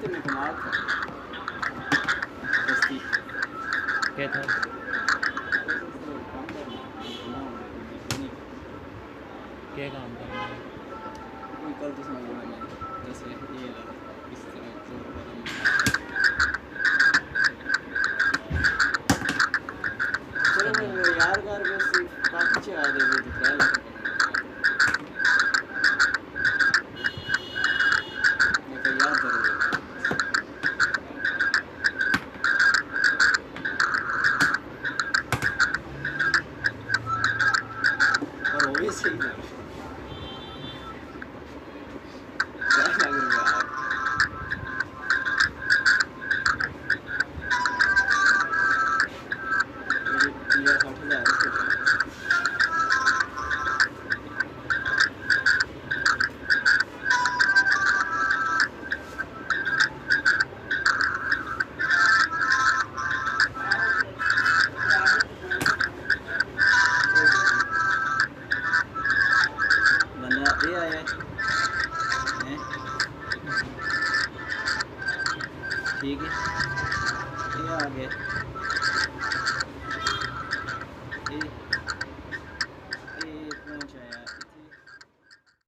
हफ्ते में कमा था सस्ती क्या था? क्या काम करना है? कल तो समझ में नहीं जैसे ये इस तरह जोर बदल चलो मैं यार घर में सिर्फ काफी चे आ दे वो दिख रहा है मैं तो याद करूँगा और वो भी सही ना क्या लग रहा है ये 60,000 बंदा ये आया है ठीक है ये आ गया